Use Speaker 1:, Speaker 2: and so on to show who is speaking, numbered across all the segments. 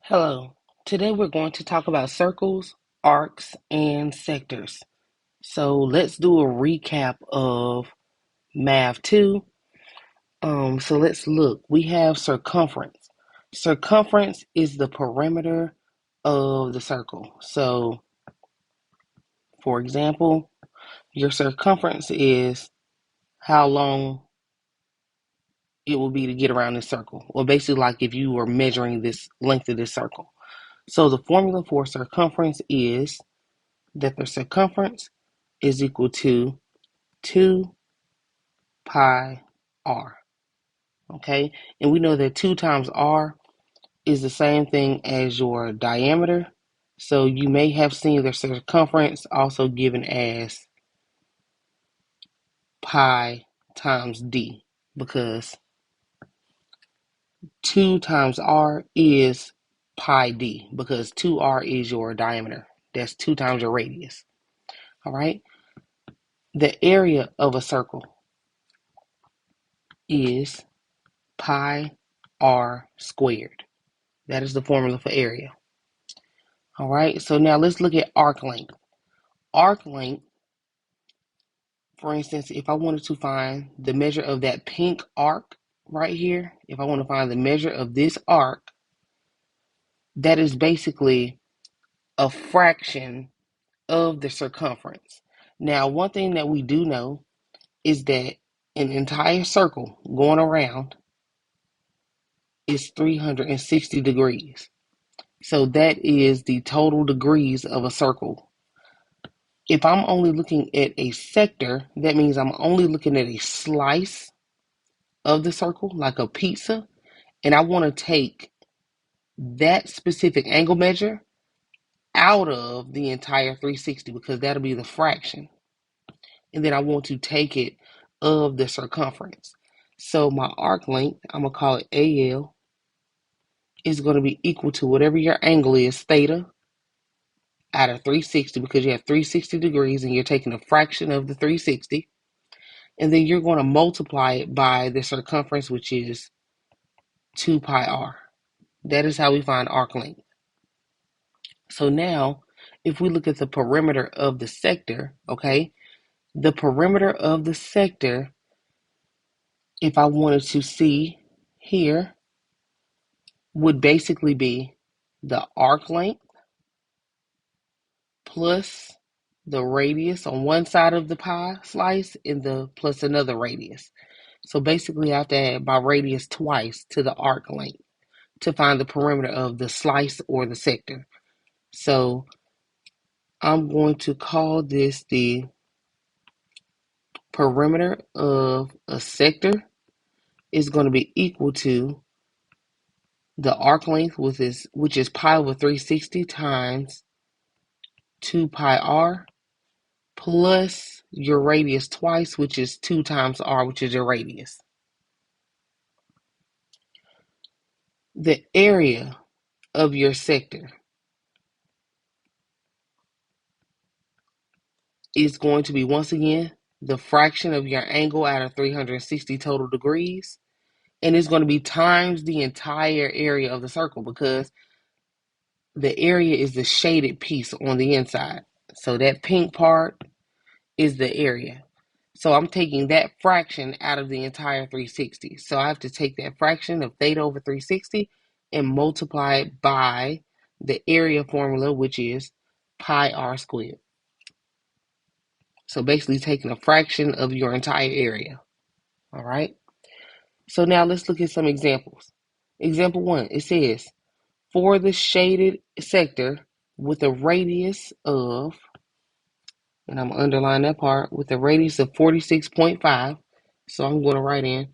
Speaker 1: Hello. Today we're going to talk about circles, arcs, and sectors. So let's do a recap of Math 2. So let's look. We have circumference. Circumference is the perimeter of the circle. So, for example, your circumference is how long it will be to get around this circle. Or basically like if you were measuring this length of this circle. So the formula for circumference is that the circumference is equal to 2 pi r. Okay, and we know that 2 times r is the same thing as your diameter. So you may have seen the circumference also given as pi times d, because 2 times r is pi d, because 2r is your diameter. That's 2 times your radius. All right, the area of a circle is pi r squared. That is the formula for area. All right, so now let's look at arc length. Arc length, for instance, if I wanted to find the measure of that pink arc right here, if I want to find the measure of this arc, that is basically a fraction of the circumference. Now, one thing that we do know is that an entire circle going around is 360 degrees. So that is the total degrees of a circle. If I'm only looking at a sector, that means I'm only looking at a slice of the circle, like a pizza, and I want to take that specific angle measure out of the entire 360, because that'll be the fraction. And then I want to take it of the circumference. So my arc length, I'm going to call it AL, is going to be equal to whatever your angle is, theta, out of 360, because you have 360 degrees and you're taking a fraction of the 360. And then you're going to multiply it by the circumference, which is 2 pi r. That is how we find arc length. So now, if we look at the perimeter of the sector, okay, the perimeter of the sector, if I wanted to see here, would basically be the arc length plus the radius on one side of the pie slice and the plus another radius. So basically I have to add my radius twice to the arc length to find the perimeter of the slice or the sector. So I'm going to call this the perimeter of a sector is going to be equal to the arc length, which is pi over 360 times 2 pi r, plus your radius twice, which is 2 times r, which is your radius. The area of your sector is going to be, once again, the fraction of your angle out of 360 total degrees, and it's going to be times the entire area of the circle, because the area is the shaded piece on the inside. So that pink part is the area. So I'm taking that fraction out of the entire 360. So I have to take that fraction of theta over 360 and multiply it by the area formula, which is pi r squared. So basically taking a fraction of your entire area. All right. So now let's look at some examples. Example 1, it says, for the shaded sector with a radius of, and I'm going to underline that part, with a radius of 46.5. So I'm going to write in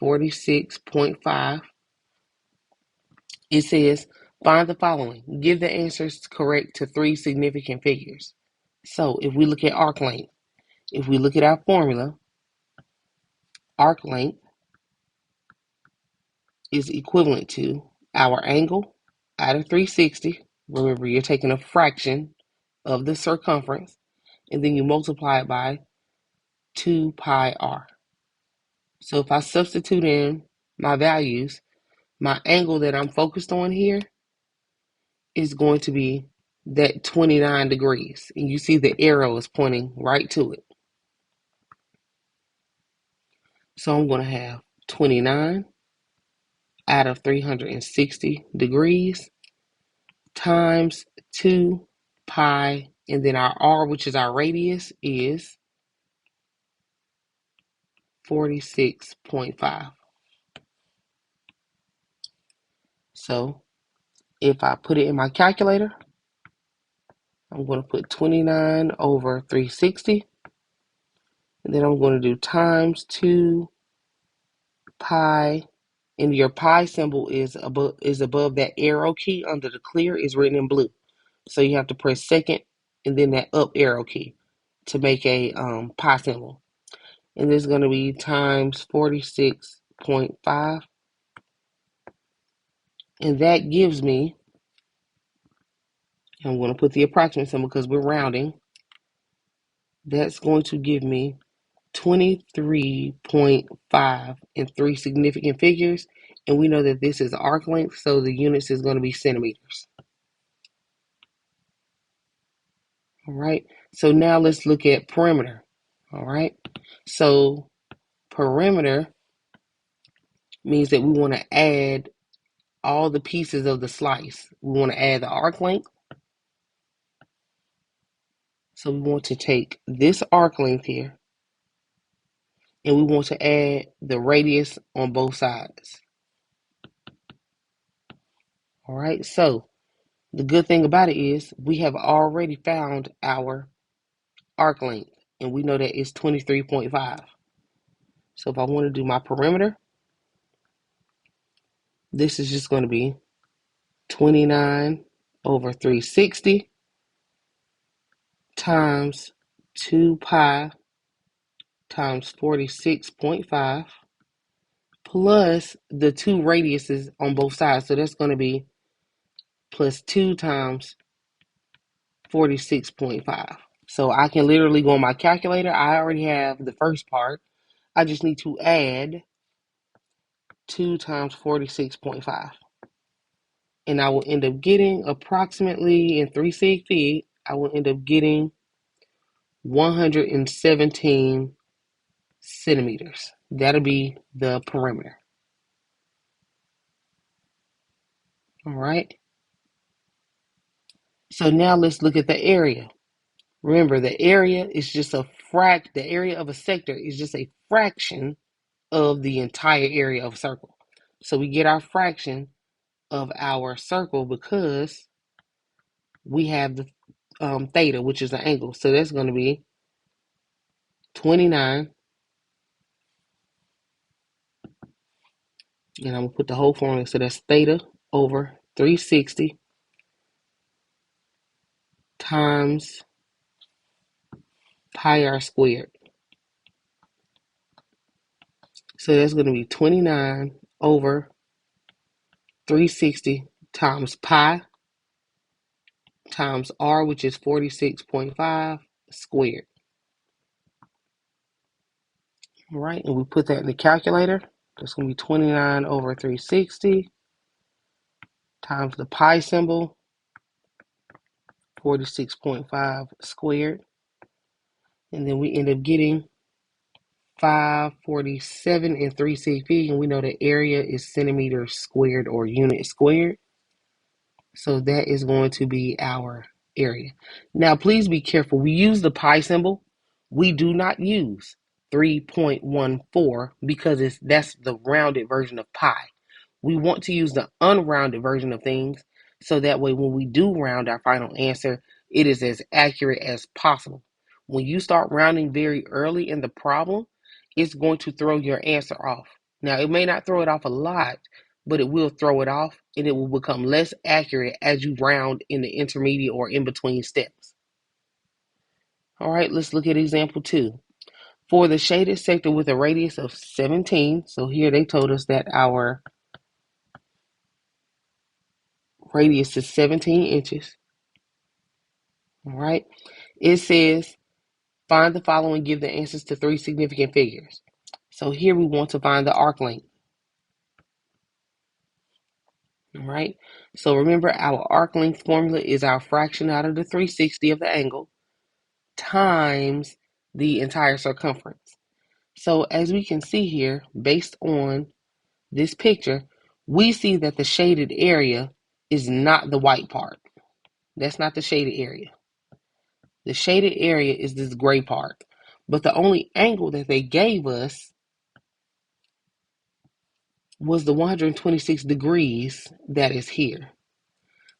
Speaker 1: 46.5. It says, find the following. Give the answers correct to 3 significant figures. So if we look at arc length, if we look at our formula, arc length is equivalent to our angle out of 360. Remember, you're taking a fraction of the circumference, and then you multiply it by 2 pi r. So if I substitute in my values, my angle that I'm focused on here is going to be that 29 degrees. And you see the arrow is pointing right to it. So I'm going to have 29 out of 360 degrees times 2 pi, and then our r, which is our radius, is 46.5. So if I put it in my calculator, I'm going to put 29 over 360, and then I'm going to do times 2 pi, and your pi symbol is above that arrow key under the clear is written in blue. So you have to press second and then that up arrow key to make a pi symbol. And this is going to be times 46.5. And that gives me, I'm going to put the approximate symbol because we're rounding. That's going to give me 23.5 in 3 significant figures. And we know that this is arc length, so the units is going to be centimeters. All right. So now let's look at perimeter. All right. So perimeter means that we want to add all the pieces of the slice. We want to add the arc length. So we want to take this arc length here and we want to add the radius on both sides. All right. So the good thing about it is we have already found our arc length and we know that it's 23.5. So if I want to do my perimeter, this is just going to be 29 over 360 times 2 pi times 46.5 plus the two radiuses on both sides. So that's going to be plus 2 times 46.5. So I can literally go on my calculator. I already have the first part. I just need to add 2 times 46.5. And I will end up getting approximately in 3 sig feet, I will end up getting 117 centimeters. That'll be the perimeter. All right. So now let's look at the area. Remember, the area is just the area of a sector is just a fraction of the entire area of a circle. So we get our fraction of our circle because we have the theta, which is the angle. So that's going to be 29. And I'm going to put the whole formula. So that's theta over 360 times pi r squared. So that's going to be 29 over 360 times pi times r, which is 46.5 squared. All right, and we put that in the calculator. That's going to be 29 over 360 times the pi symbol, 46.5 squared. And then we end up getting 547 in 3 cp, and we know the area is centimeters squared or unit squared. So that is going to be our area. Now, please be careful. We use the pi symbol. We do not use 3.14 because that's the rounded version of pi. We want to use the unrounded version of things so that way when we do round our final answer, it is as accurate as possible. When you start rounding very early in the problem, it's going to throw your answer off. Now, it may not throw it off a lot, but it will throw it off and it will become less accurate as you round in the intermediate or in between steps. All right, let's look at example 2. For the shaded sector with a radius of 17, so here they told us that our radius is 17 inches. All right, it says find the following, give the answers to 3 significant figures. So here we want to find the arc length. All All right. So remember, our arc length formula is our fraction out of the 360 of the angle times the entire circumference. So as we can see here, based on this picture, we see that the shaded area is not the white part. That's not the shaded area. The shaded area is this gray part. But the only angle that they gave us was the 126 degrees that is here.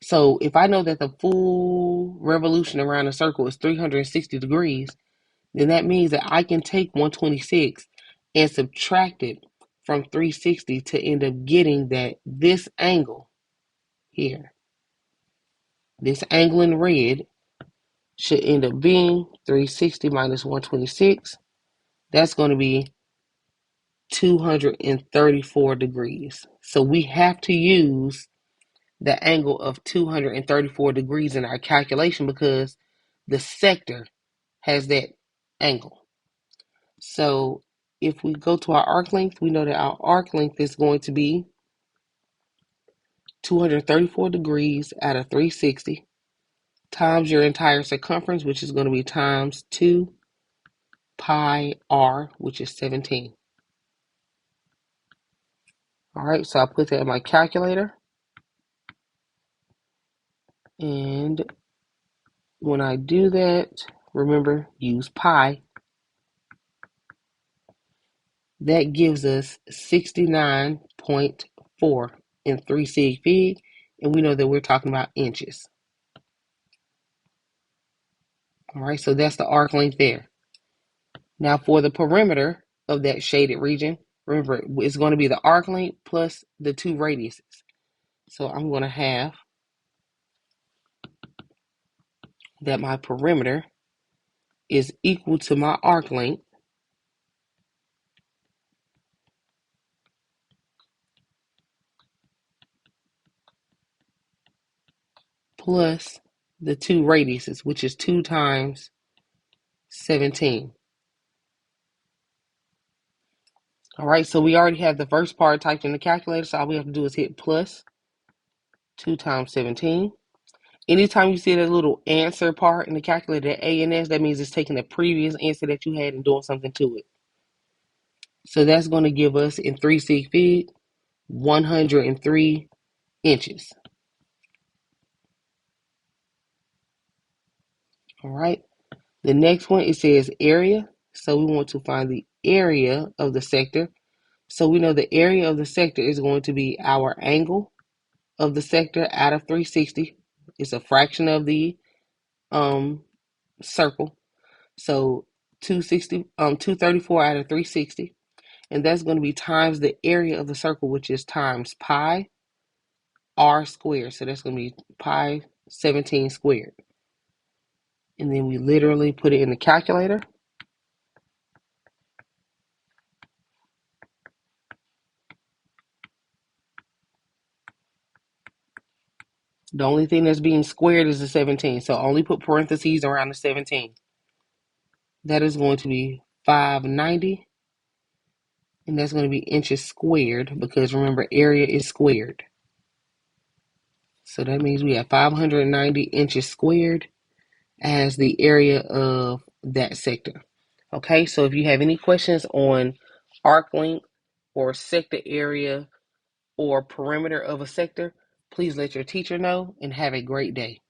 Speaker 1: So if I know that the full revolution around a circle is 360 degrees, then that means that I can take 126 and subtract it from 360 to end up getting that this angle here, this angle in red, should end up being 360 minus 126. That's going to be 234 degrees. So we have to use the angle of 234 degrees in our calculation because the sector has that angle. So if we go to our arc length, we know that our arc length is going to be 234 degrees out of 360 times your entire circumference, which is going to be times 2 pi r, which is 17. All right, so I'll put that in my calculator. And when I do that, remember, use pi. That gives us 69.4 in 3 sig fig, and we know that we're talking about inches. All right, so that's the arc length there. Now for the perimeter of that shaded region, remember, it's going to be the arc length plus the 2 radiuses. So I'm going to have that my perimeter is equal to my arc length plus the 2 radiuses, which is 2 times 17. All right, so we already have the first part typed in the calculator, so all we have to do is hit plus 2 times 17. Anytime you see that little answer part in the calculator, that A and S, that means it's taking the previous answer that you had and doing something to it. So that's going to give us, in 3 sig fig, 103 inches. All right. The next one, it says area. So we want to find the area of the sector. So we know the area of the sector is going to be our angle of the sector out of 360. It's a fraction of the circle. So 234 out of 360. And that's going to be times the area of the circle, which is times pi r squared. So that's going to be pi 17 squared. And then we literally put it in the calculator. The only thing that's being squared is the 17. So only put parentheses around the 17. That is going to be 590. And that's going to be inches squared because remember, area is squared. So that means we have 590 inches squared as the area of that sector. Okay, so if you have any questions on arc length or sector area or perimeter of a sector, please let your teacher know and have a great day.